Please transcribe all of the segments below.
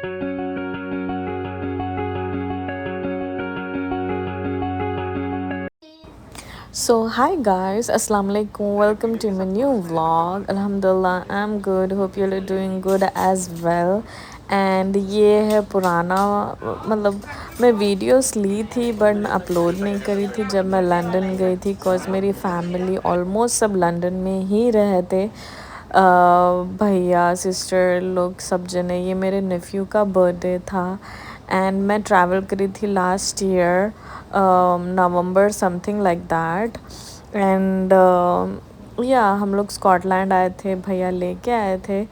So hi guys, Assalamu alaikum. Welcome to my new vlog. Alhamdulillah, I'm good. Hope you're doing good as well. And ये है पुराना मतलब मैं videos ली थी but मैं upload नहीं करी थी जब मैं लंदन गई थी बिकॉज मेरी फैमिली ऑलमोस्ट सब लंदन में ही रहते भैया सिस्टर लोग सब जने ये मेरे नेफ्यू का बर्थडे था एंड मैं ट्रैवल करी थी last year November something like that and या हम लोग स्कॉटलैंड आए थे भैया लेके आए थे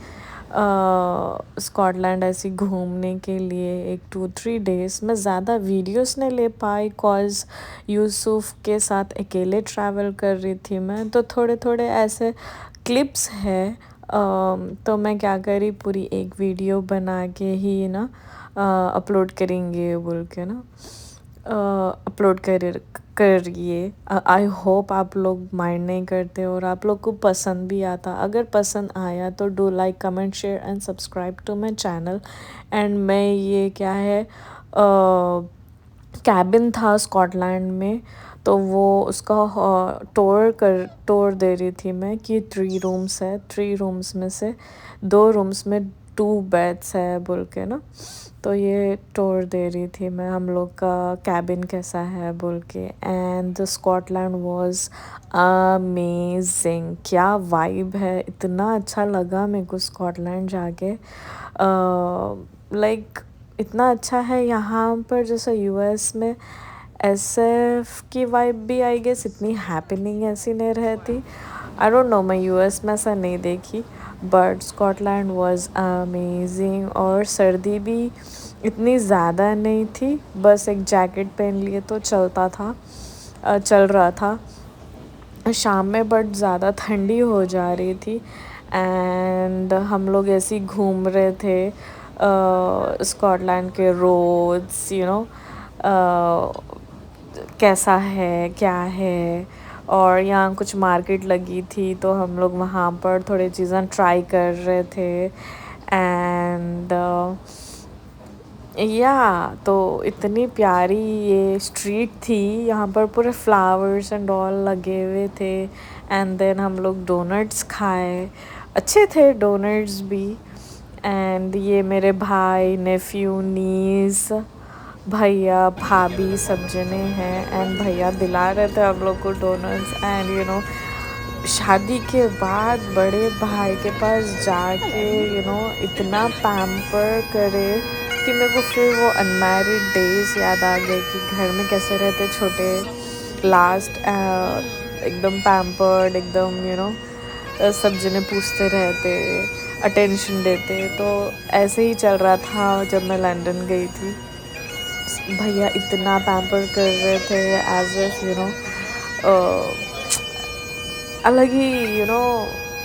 स्कॉटलैंड ऐसे घूमने के लिए एक 2-3 डेज़ मैं ज़्यादा वीडियोस नहीं ले पाई कॉज यूसुफ के साथ अकेले ट्रैवल कर रही थी मैं तो थोड़े थोड़े ऐसे क्लिप्स है तो मैं क्या करी पूरी एक वीडियो बना के ही ना अपलोड करेंगे बोल के ना अपलोड करिए आई होप आप लोग माइंड नहीं करते और आप लोग को पसंद भी आता अगर पसंद आया तो do like comment share and subscribe to my channel and मैं ये क्या है कैबिन था स्कॉटलैंड में तो वो उसका टूर दे रही थी मैं कि 3 रूम्स है 3 रूम्स में से 2 रूम्स में 2 बेड्स है बोल के ना तो ये टूर दे रही थी मैं हम लोग का कैबिन कैसा है बोल के and the Scotland was amazing क्या वाइब है इतना अच्छा लगा मेरे को स्कॉटलैंड जाके लाइक इतना अच्छा है यहाँ पर जैसा यूएस में एसएफ की वाइब भी आई गेस इतनी हैपनिंग ऐसी नहीं रहती आई डोंट नो मैं यूएस में ऐसा नहीं देखी बट स्कॉटलैंड वाज अमेजिंग और सर्दी भी इतनी ज़्यादा नहीं थी बस एक जैकेट पहन लिए तो चल रहा था शाम में बट ज़्यादा ठंडी हो जा रही थी एंड हम लोग ऐसे ही घूम रहे थे स्कॉटलैंड के रोड्स कैसा है क्या है और यहाँ कुछ मार्केट लगी थी तो हम लोग वहाँ पर थोड़ी चीज़ें ट्राई कर रहे थे एंड या तो इतनी प्यारी ये स्ट्रीट थी यहाँ पर पूरे फ्लावर्स एंड ऑल लगे हुए थे एंड देन हम लोग डोनट्स खाए अच्छे थे डोनट्स भी एंड ये मेरे भाई नेफ्यू नीस भैया भाभी सब जने हैं एंड भैया दिला रहे थे हम लोग को डोनट्स एंड शादी के बाद बड़े भाई के पास जाके इतना पैम्पर करे कि मेरे को फिर वो अनमैरिड डेज याद आ गए कि घर में कैसे रहते छोटे लास्ट एकदम पैम्पर्ड एकदम सब जने पूछते रहते अटेंशन देते तो ऐसे ही चल रहा था जब मैं लंदन गई थी भैया इतना पैम्पर कर रहे थे एज इफ अलग ही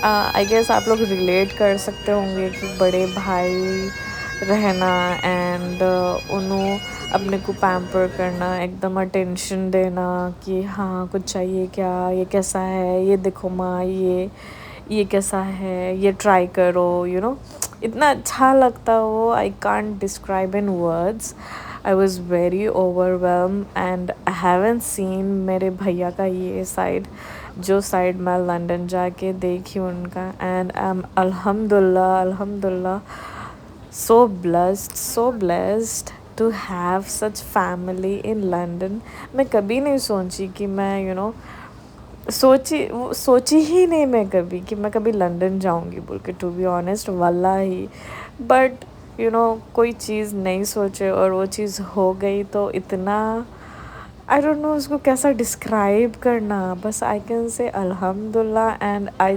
आई गेस आप लोग रिलेट कर सकते होंगे कि बड़े भाई रहना एंड उन्हों अपने को पैम्पर करना एकदम अटेंशन देना कि हाँ कुछ चाहिए क्या ये कैसा है ये देखो माँ ये कैसा है ये ट्राई करो इतना अच्छा लगता वो I can't describe in words I was very overwhelm and I haven't seen मेरे भैया का ये साइड जो साइड मैं लंदन जाके देखी उनका एंड आई एम अल्हम्दुलिल्लाह so blessed to have such family in London मैं कभी नहीं सोची कि मैं सोची ही नहीं मैं कभी कि मैं कभी लंदन जाऊंगी बोल के टू बी ऑनेस्ट वल्ला ही बट कोई चीज़ नहीं सोचे और वो चीज़ हो गई तो इतना आई डोंट नो उसको कैसा डिस्क्राइब करना बस आई कैन से अल्हम्दुलिल्लाह and I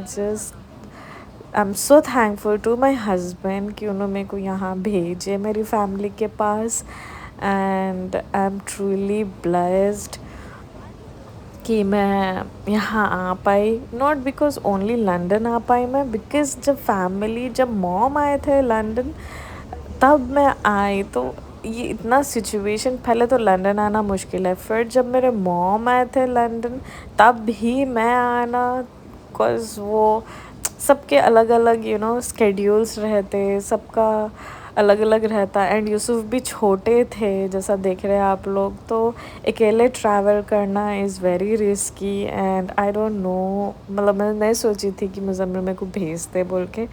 am so thankful to my husband कि उन्होंने मेरे को यहाँ भेजे मेरी फैमिली के पास and I am truly blessed कि मैं यहाँ आ पाई नॉट बिकॉज ओनली लंदन आ पाई मैं बिकॉज जब मॉम आए थे लंदन तब मैं आई तो ये इतना सिचुएशन पहले तो लंदन आना मुश्किल है फिर जब मेरे मॉम आए थे लंदन तब भी मैं आना बिकॉज वो सबके अलग अलग स्केड्यूल्स रहते सबका अलग अलग रहता। एंड यूसुफ भी छोटे थे जैसा देख रहे हैं आप लोग, तो अकेले ट्रैवल करना is very risky. And I don't no, मतलब मैं नहीं सोची थी कि मुज़म्मिल मेरे को भेजते बोल के,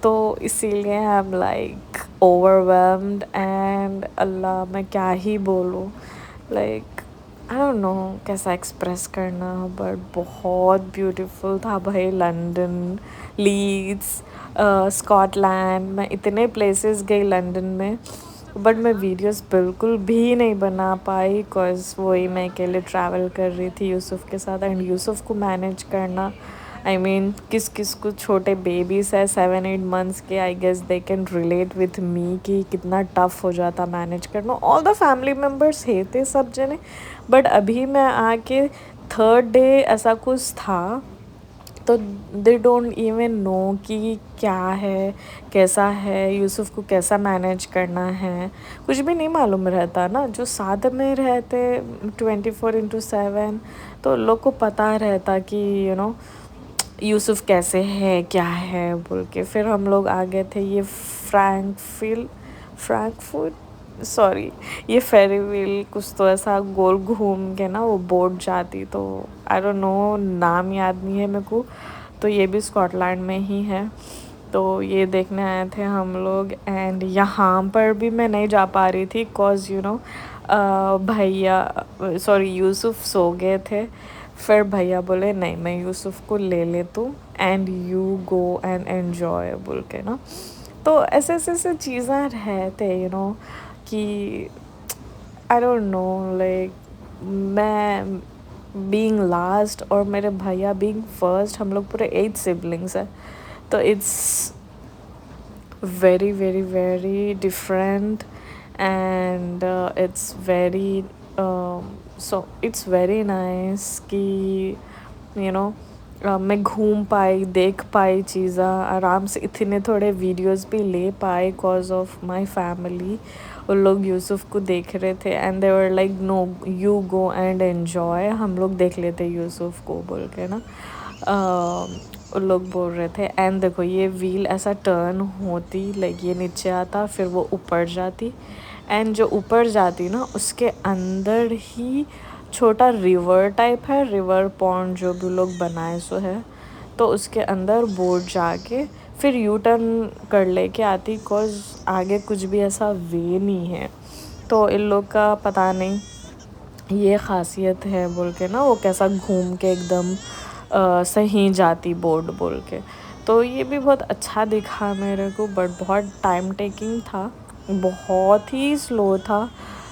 तो इसीलिए I am like overwhelmed. And अल्लाह मैं क्या ही बोलूँ, लाइक आई डोंट नो कैसा एक्सप्रेस करना, बट बहुत ब्यूटीफुल था भाई। लंदन, लीड्स, स्कॉटलैंड, मैं इतने प्लेसेस गई लंदन में, बट मैं वीडियोस बिल्कुल भी नहीं बना पाई बिकॉज वही मैं अकेले ट्रैवल कर रही थी यूसुफ के साथ। एंड यूसुफ को मैनेज करना, आई मीन किस किस को छोटे बेबीज़ है 7-8 मंथ्स के, I guess they can relate with me कि कितना टफ हो जाता मैनेज करना। ऑल द फैमिली मेम्बर्स है थे सब जने, बट अभी मैं आके थर्ड डे ऐसा कुछ था, तो दे डोंट इवन नो कि क्या है, कैसा है, यूसुफ को कैसा मैनेज करना है, कुछ भी नहीं मालूम रहता ना। जो साथ में रहते 24/7, तो लोग को पता रहता कि यूसुफ कैसे है क्या है बोल के। फिर हम लोग आ गए थे ये फ्रैंकफर्ट, सॉरी, ये फेरीविल कुछ तो ऐसा गोल घूम के ना वो बोट जाती, तो आई डोंट नो, नाम याद नहीं है मेरे को। तो ये भी स्कॉटलैंड में ही है, तो ये देखने आए थे हम लोग। एंड यहाँ पर भी मैं नहीं जा पा रही थी बिकॉज भैया, सॉरी, यूसुफ सो गए थे। फिर भैया बोले नहीं, मैं यूसुफ को ले लेता हूँ and you go and enjoy बोल के ना। तो ऐसे ऐसे ऐसे चीज़ें रहते कि आई डोंट नो, लाइक मैं बीइंग लास्ट और मेरे भैया बीइंग फर्स्ट, हम लोग पूरे 8 सिबलिंग्स हैं, तो it's very very very different। and it's very so it's very nice कि you know मैं घूम पाई, देख पाई चीज़ा आराम से, इतने थोड़े वीडियोस भी ले पाए कॉज ऑफ माई फैमिली। उन लोग यूसुफ को देख रहे थे and they were like no you go and enjoy, हम लोग देख लेते यूसुफ को बोल के ना। उन लोग बोल रहे थे। एंड देखो ये व्हील ऐसा टर्न होती, लाइक ये नीचे आता फिर वो ऊपर जाती, एंड जो ऊपर जाती ना उसके अंदर ही छोटा रिवर टाइप है, रिवर पॉन्ड जो भी लोग बनाए सो है, तो उसके अंदर बोट जाके फिर यू टर्न कर लेके आती, बिकॉज आगे कुछ भी ऐसा वे नहीं है। तो इन लोग का पता नहीं ये ख़ासियत है बोल के ना, वो कैसा घूम के एकदम सही जाती बोर्ड बोल के। तो ये भी बहुत अच्छा दिखा मेरे को, बट बहुत टाइम टेकिंग था, बहुत ही स्लो था।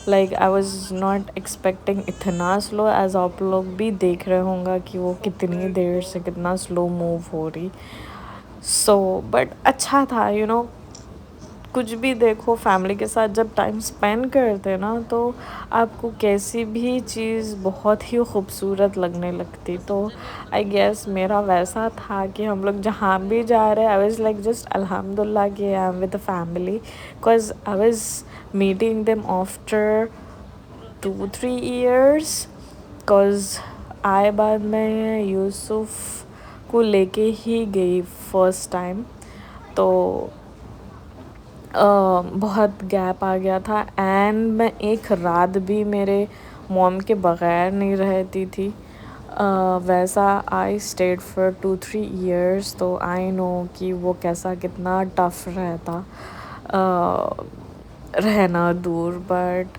Like I was not expecting इतना स्लो, एज आप लोग भी देख रहे होंगे कि वो कितनी देर से कितना स्लो मूव हो रही। सो बट अच्छा था कुछ भी देखो, फैमिली के साथ जब टाइम स्पेंड करते ना, तो आपको कैसी भी चीज़ बहुत ही खूबसूरत लगने लगती। तो आई गेस मेरा वैसा था कि हम लोग जहाँ भी जा रहे, आई वाज लाइक जस्ट अल्हम्दुलिल्लाह कि I am with the family, because I was meeting them after 2-3 years, because आए बाद मैं यूसुफ को लेके ही गई फर्स्ट टाइम, तो बहुत गैप आ गया था। एंड मैं एक रात भी मेरे मॉम के बग़ैर नहीं रहती थी। वैसा आई स्टेड फॉर 2-3 years, तो आई नो कि वो कैसा कितना टफ रहता रहना दूर। बट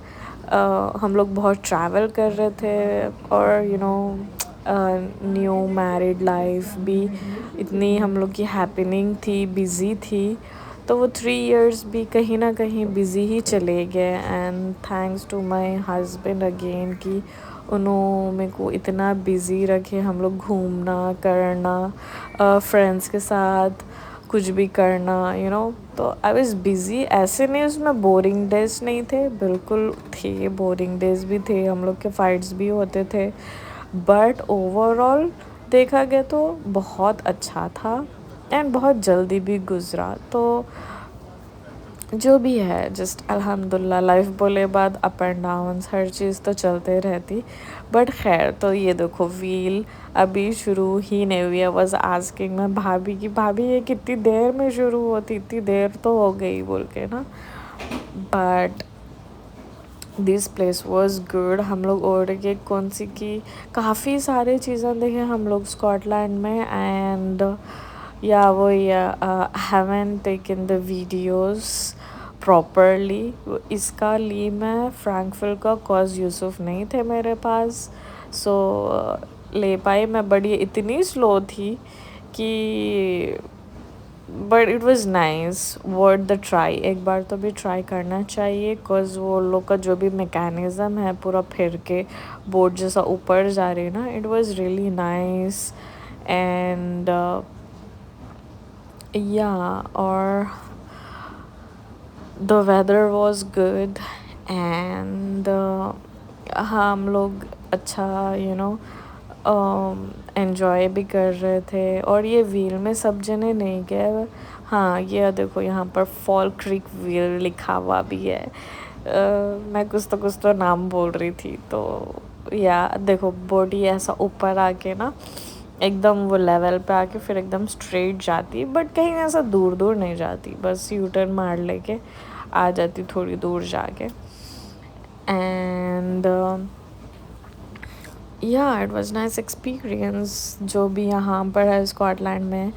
हम लोग बहुत ट्रैवल कर रहे थे, और न्यू मैरिड लाइफ भी इतनी हम लोग की हैपनिंग थी, बिज़ी थी, तो वो 3 years भी कहीं ना कहीं बिज़ी ही चले गए। And thanks to my husband again कि उन्होंने मेरे को इतना बिज़ी रखे, हम लोग घूमना करना, फ्रेंड्स के साथ कुछ भी करना तो आई वाज बिज़ी। ऐसे नहीं उसमें बोरिंग डेज नहीं थे, बिल्कुल थे, बोरिंग डेज भी थे, हम लोग के फाइट्स भी होते थे, बट ओवरऑल देखा गया तो बहुत अच्छा था एंड बहुत जल्दी भी गुज़रा। तो जो भी है जस्ट अल्हम्दुलिल्लाह, लाइफ बोले बाद अप एंड डाउन्स हर चीज़ तो चलते रहती। बट खैर, तो ये देखो व्हील अभी शुरू ही नहीं हुई है। वाज आस्किंग मैं भाभी की, भाभी ये कितनी देर में शुरू होती, इतनी देर तो हो गई बोल के ना। But this place was good. हम लोग और के कौन सी की काफ़ी सारी चीज़ें देखे हम लोग स्कॉटलैंड में। एंड या वो या haven't taken the videos properly. इसका ली मैं फ्रैंकफिल का कॉज यूसुफ नहीं थे मेरे पास, सो ले पाई मैं। बड़ी इतनी स्लो थी कि but it was nice, worth the try. एक बार तो भी ट्राई करना चाहिए, बिकॉज वो लोग का जो भी मैकेनिज़्म है पूरा फिर के बोट जैसा ऊपर जा रही है ना, it was really nice. And या और the weather was good. And हम लोग अच्छा एंजॉय भी कर रहे थे। और ये व्हील में सब जने नहीं गए। हाँ, ये देखो यहाँ पर फॉल क्रीक व्हील लिखा हुआ भी है। मैं कुछ तो नाम बोल रही थी। तो या देखो बॉडी ऐसा ऊपर आके ना एकदम वो लेवल पे आके फिर एकदम स्ट्रेट जाती, बट कहीं ऐसा दूर दूर नहीं जाती, बस यू टर्न मार लेके आ जाती थोड़ी दूर जाके। एंड या इट वाज नाइस एक्सपीरियंस। जो भी यहाँ पर है स्कॉटलैंड में,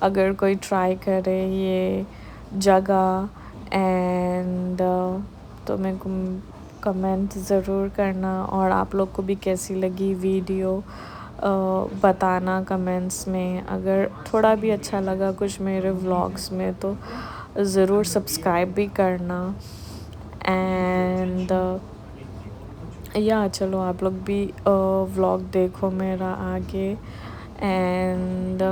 अगर कोई ट्राई करे ये जगह एंड तो मेरे को कमेंट ज़रूर करना। और आप लोग को भी कैसी लगी वीडियो बताना कमेंट्स में। अगर थोड़ा भी अच्छा लगा कुछ मेरे व्लॉग्स में तो ज़रूर सब्सक्राइब भी करना। एंड या चलो आप लोग भी व्लॉग देखो मेरा आगे एंड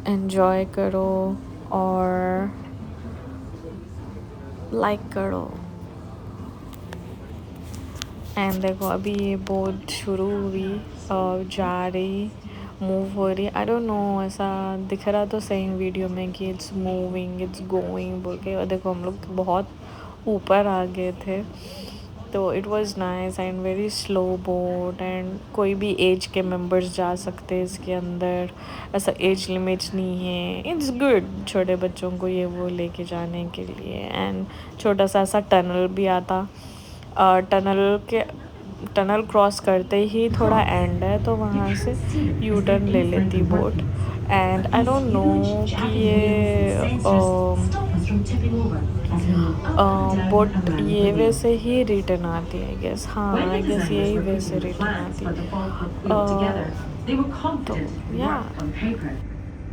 एंजॉय करो और लाइक करो। एंड देखो अभी ये बोट शुरू हुई जा रही, मूव हो रही। आई डोंट नो, ऐसा दिख रहा तो सही वीडियो में कि इट्स मूविंग, इट्स गोइंग बोल के। और देखो हम लोग बहुत ऊपर आ गए थे, तो it was nice and very slow boat. And कोई भी एज के मेंबर्स जा सकते हैं इसके अंदर, ऐसा एज लिमिट नहीं है। इट्स गुड छोटे बच्चों को ये वो लेके जाने के लिए। एंड छोटा सा ऐसा टनल भी आता, टनल क्रॉस करते ही थोड़ा एंड है, तो वहाँ से यू टर्न ले लेती boat. And I don't no कि ये बोट ये वैसे ही रिटर्न आती है, आई गेस। हाँ, आई गेस यही वैसे रिटर्न आती है। तो या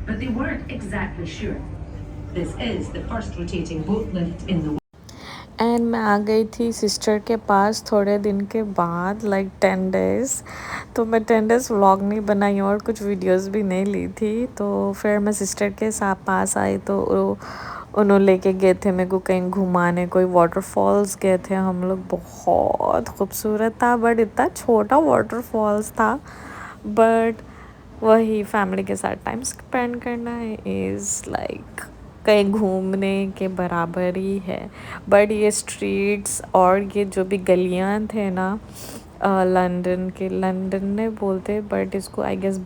But they weren't exactly sure. This is the first rotating boat lift in the and मैं आ गई थी सिस्टर के पास थोड़े दिन के बाद, लाइक 10 डेज़। तो मैं 10 डेज़ व्लॉग नहीं बनाई और कुछ वीडियोस भी नहीं ली थी। तो फिर मैं सिस्टर के साथ पास आई, तो उन्होंने लेके गए थे मेरे को कहीं घुमाने, कोई वाटरफॉल्स गए थे हम लोग। बहुत खूबसूरत था, बट इतना छोटा वाटरफॉल्स था। बट वही फैमिली के साथ टाइम स्पेंड करना इज़ लाइक कहीं घूमने के बराबर ही है। बट ये स्ट्रीट्स और ये जो भी गलियां थे ना लंदन में बोलते, बट इसको आई गेस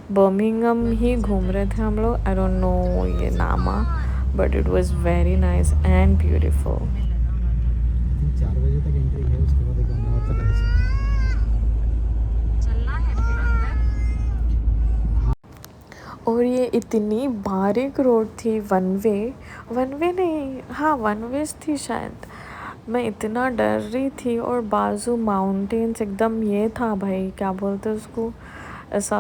बर्मिंघम ही घूम रहे थे हम लोग। आई डोंट नो ये नामा, but it was very nice and beautiful. 4 बजे तक एंट्री है, उसके बाद 1 घंटा और तक चलना है फिर अंदर। और ये इतनी बारीक रोड थी, वन वे नहीं, हाँ वन वे थी शायद। मैं इतना डर रही थी। और बाजू माउंटेन्स एकदम, ये था भाई क्या बोलते उसको, ऐसा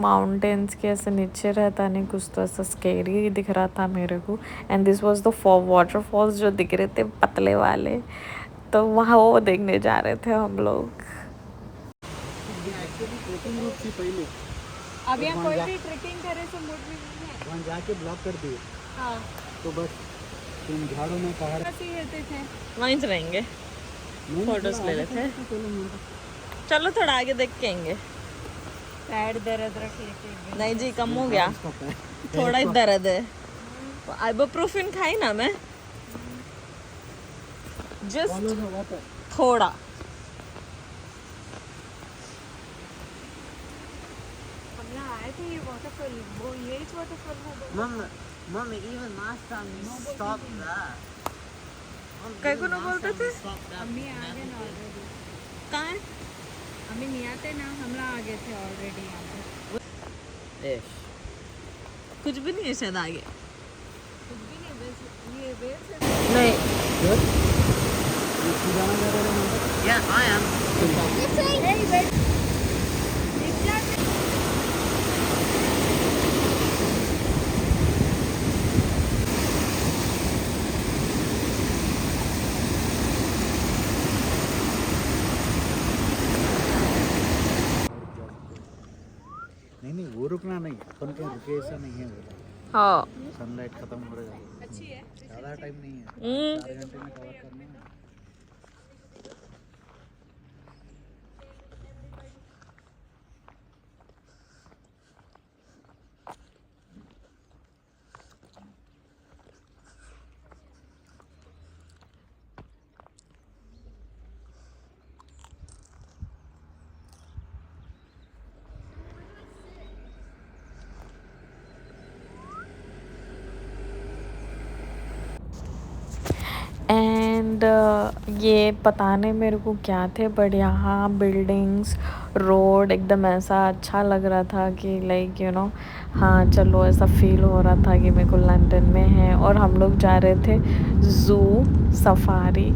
माउंटेन्स के ऐसे नीचे रहता नहीं कुछ, तो ऐसा स्केरी दिख रहा था मेरे को। And this was the waterfalls जो दिख रहे थे पतले वाले, तो वहाँ वो देखने जा रहे थे हम लोग। पहले अब यहाँ कोई भी ट्रेकिंग करे तो मूड भी नहीं है। वहाँ जाके ब्लॉक कर दिए। हाँ, तो बस तुम झाड़ों में पहाड़ ऐसे ही रहते थे। वहीं से रहेंगे, फोटोज ले लेते। चलो थोड़ा आगे देख के आएंगे। पैर दर्द रख लेके नहीं जी, कम हो गया, थोड़ा ही दर्द है। आइबोप्रोफिन खाई ना मैं, जस्ट Follow the water. थोड़ा। हम लोग आए थे ये वाटरफॉल, वो यही वाटरफॉल है। Mom, even last time we stopped there. कहीं को ना बोलते थे? अम्मी आ गए ना ऑलरेडी। कहाँ है? अम्मी नहीं आते ना, हम लोग आ गए थे ऑलरेडी यहाँ पे। Ish. कुछ भी नहीं है शायद आगे। कुछ भी नहीं, बस ये वेव से नहीं, Good. You see जाना जा रहा है ना? Yeah, I am. नहीं वो रुकना नहीं, अपन के रुके ऐसा नहीं है बोला। हाँ। सनलाइट खत्म हो रहा है, अच्छी है। ज़्यादा टाइम नहीं है, 4 घंटे में कवर करना है। एंड ये पता नहीं मेरे को क्या थे, बट यहाँ बिल्डिंग्स, रोड एकदम ऐसा अच्छा लग रहा था कि लाइक यू नो, हाँ चलो ऐसा फील हो रहा था कि मेरे को लंदन में है। और हम लोग जा रहे थे ज़ू सफारी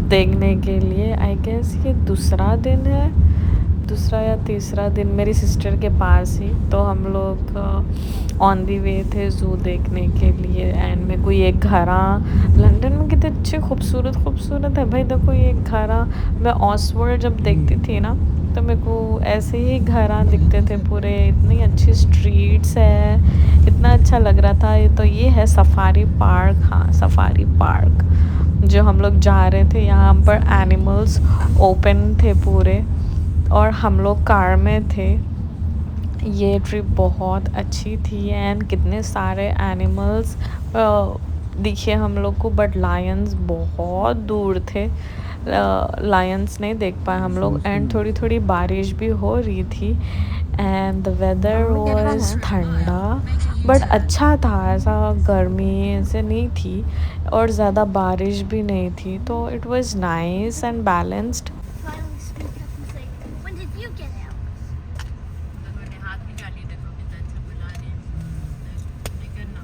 देखने के लिए। आई गेस ये दूसरा दिन है, दूसरा या तीसरा दिन मेरी सिस्टर के पास ही। तो हम लोग ऑन दी वे थे ज़ू देखने के लिए। एंड मेरे को ये घरा, लंदन में कितने अच्छे खूबसूरत है भाई। देखो ये घरा, मैं ऑक्सफोर्ड जब देखती थी ना तो मेरे को ऐसे ही घरा दिखते थे पूरे, इतनी अच्छी स्ट्रीट्स है, इतना अच्छा लग रहा था। तो ये है सफारी पार्क। हाँ, सफारी पार्क जो हम लोग जा रहे थे। यहाँ पर एनिमल्स ओपन थे पूरे, और हम लोग कार में थे। ये ट्रिप बहुत अच्छी थी। एंड कितने सारे एनिमल्स दिखे हम लोग को, बट लायंस बहुत दूर थे, लायंस नहीं देख पाए हम लोग। एंड थोड़ी थोड़ी बारिश भी हो रही थी एंड द वेदर वाज ठंडा बट अच्छा था, ऐसा गर्मी ऐसे नहीं थी और ज़्यादा बारिश भी नहीं थी। तो it was nice and balanced. finally speak up and say, when did you get out? उन्होंने हाथ में डाली, देखो कितना अच्छा बुला रहे हैं। नहीं करना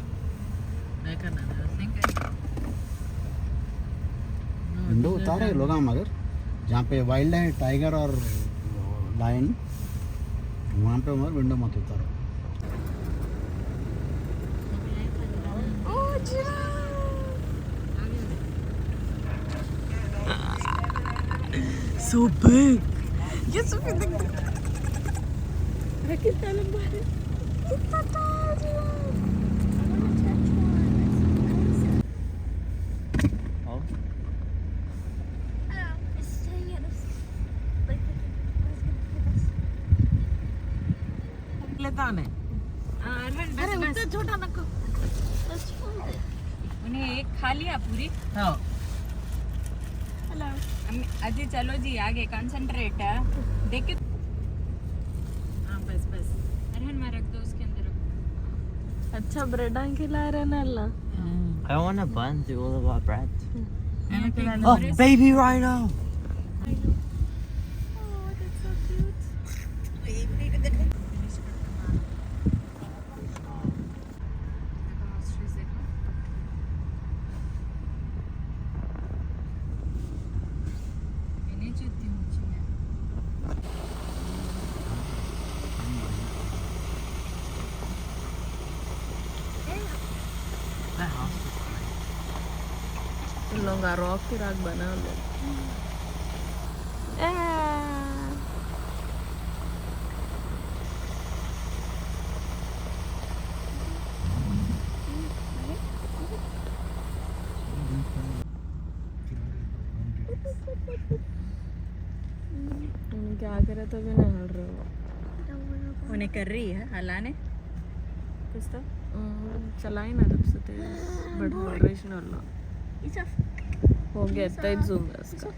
नहीं करना। विंडो उतारे है लोग, मगर जहाँ पे वाइल्ड है टाइगर और लायन, वहाँ पे मगर विंडो मत उतारो। So big. ये सफेद कितना लंबा है, कितना ताज है। Oh. It's staying at us. Like, लेता नहीं। अरे उतना छोटा नको, let's hold it. उन्हें एक खा लिया पूरी। हाँ। हेलो अजी, चलो जी आगे कंसंट्रेट देख के। हाँ बस बस, अरहन में रख दो, उसके अंदर रखो। अच्छा ब्रेड खिला रहे ना अल्लाह। I want a bun to all of our bread. यहाँ पे Oh, baby rhino! Oh, that's so cute. लोग रॉक की राग बना लो। क्या करे तो भी नहीं हल रहे हो। उन्हें कर रही है हलाने कुछ तो। चलाई ना जब से तेज बट ऑपरेशन वाला It's a हो गया इतना ही जूम है उसका